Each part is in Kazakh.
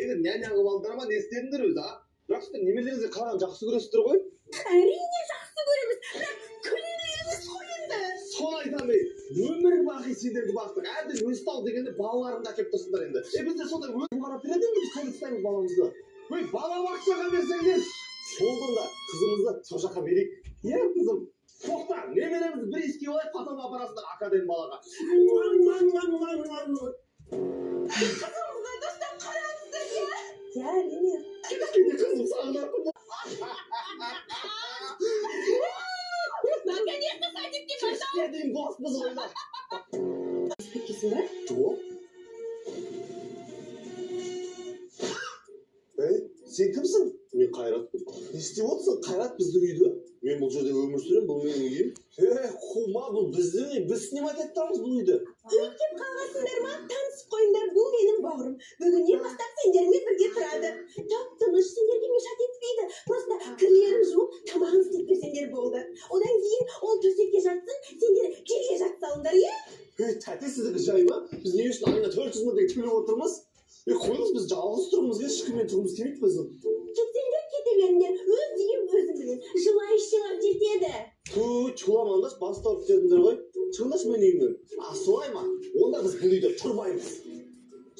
мені няня қылып алдыңдар ма, не істедіңдер өзі, а? Бірақ сіздер немелеріңізге қалған жақсы көресіздер ғой? Әрине жақсы көреміз, бірақ күнде емес қой енді. Соны айтамын ей, өмір бақи сендерді бақтық. Әбден өстау дегенде балаларыңды әкеліп тұрсыңдар енді. Бізде сондай өз қарап береді енді, біз көңіл ұстаймыз баламызды. Өй, бала бақшаға берсеңдер, солдың да қызымызды сол жаққа берейік. Иә, қызым. Тоқта, немеремізді бір иіскеп алайық, потом апарасыңдар академ балаға. Қызымызға достан қараңыздар, иә? Әрине. Қызым сағынатын. Наконец-то садикке пошел. Кешке дейін доспыз ғой да. Кеткесің ба? Жоқ. Сен кімсің? Мен Қайратпын. Не істеп отырсың? Қайрат біздің үйде. Мен бұл жерде өмір сүремін, бұл менің үйім. Құлма, бұл біздің үй. Біз снимать еттіміз бұл үйді. Өйтіп қалғасыңдар ма? Танысып қойыңдар, бұл менің бауырым. Бүгіннен бастап сендермен бірге тұрады. Тып-тыныш, сендерге мешат етпейді. Просто кірлерін жуып, тамағын істеп берсеңдер болды. Одан кейін ол төсекке жатсын, сендер жерге жат салыңдар, иә? Тәте, сіздікі жай ма? Біз не үшін айына 400 мың теңге төлеп отырмыз? Қойыңыз, біз жалғыз тұрғымыз келіп, ешкіммен тұрғымыз келмейді біздің. Кетсеңдер кете беріңдер, өз дейін өзім білем. Жылайшылар жетеді. Чуламаңдаш, бастап дедіңдер ғой. Шығыңдаш мен үйімнен. Солай ма? Онда біз бұл үйде тұрмаймыз.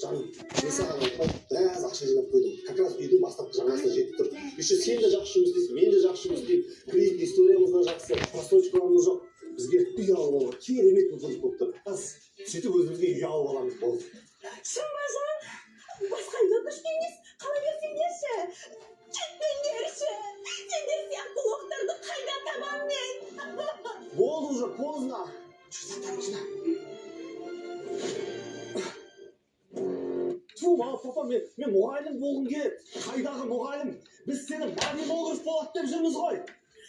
Жаным, мен саған айтпай, біраз ақша жинап қойдым. Как раз үйдің бастапқы жаңасына жетіп тұр. Еще сен де жақсы жұмыс істейсің, мен де жақсы жұмыс істеймін. Кредит историямыз да жақсы, просрочкаларымыз жоқ. Бізге үй алып алуға керемет мүмкіндік болып тұр. Аз сөйтіп өзімізге үй алып аламыз болды. Шын ба жан? Басқа үйге көшкеніңіз қала берсеңдерші. Кетпеңдерші. Сендер сияқты лоқтарды қайда табам мен? Болды уже, поздно. Мама, папа, мен мұғалім болғым келеді. Қайдағы мұғалім? Біз сені боdybuilder болады деп жүрміз ғой.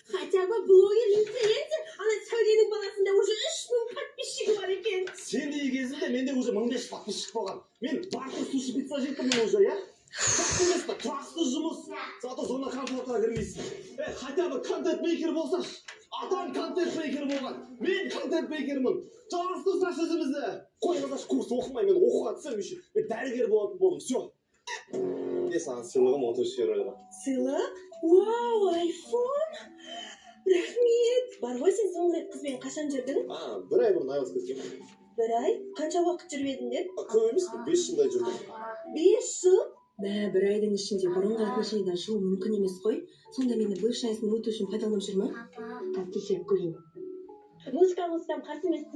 Хотя бы блогер, инфлюенсер, ана сәуленің баласында уже 3000 подписчигі бар екен. Сен де кезінде менде уже 1500 подписчик болған. Мен бартер суши пицца жеттім уже, я? Тұрақсыз жұмыс. Зато зона комфортына кірмейсің. Хотя бы контент-мейкер болсаш. Атам контент-мейкер болған. Мен контент-мейкермін. Жарыстырсаш өзімізді. Қойғандаш курс оқымай, мен оқуға түсем үшін. Мен дәрігер болатын болдым, все. Мен саған сыйлығым 34 еуроға. Сыйлық? Вау, айфон! Рахмет! Бар ғой сен соңғы рет қызбен қашан жүрдің? Бір ай бұрын айваз кеткен. Бір ай? Қанша уақыт жүріп едіңдер? Көп емес, 5 жылдай жүрдім. 5 жыл? Бір айдың ішінде бұрынғы отношениялар шығу мүмкін емес қой. Сонда мені бывшаясын өту үшін пайдаланып жүр ма? Тәтті көрейін. Музыканы қоссам қарсы емессің.